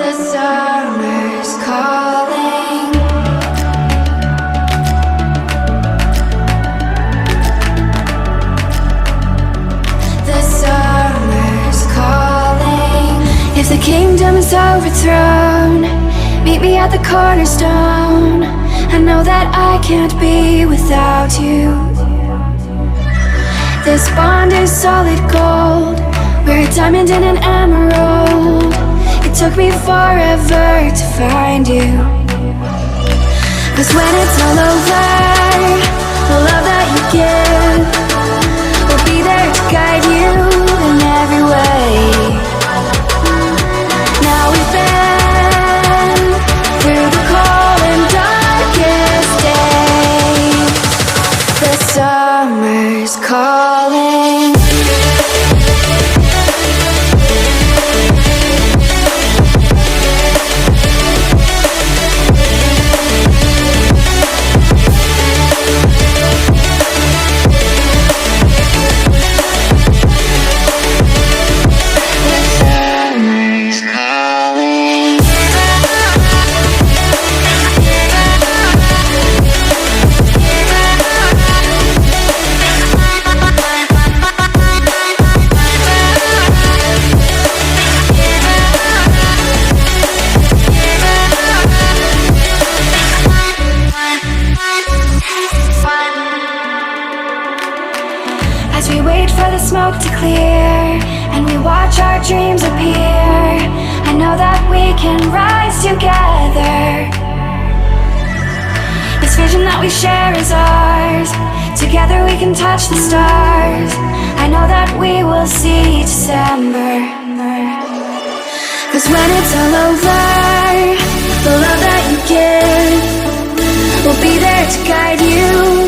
The summer's calling. The summer's calling. If the kingdom is overthrown, meet me at the cornerstone. I know that I can't be without you. This bond is solid gold. We're a diamond and an emerald. It took me forever to find you. 'Cause when it's all over, the love that you give will be there to guide you in every way. Now we've been through the cold and darkest days. The summer's calling. As we wait for the smoke to clear and we watch our dreams appear, I know that we can rise together. This vision that we share is ours. Together we can touch the stars. I know that we will see December. 'Cause when it's all over, the love that you give will be there to guide you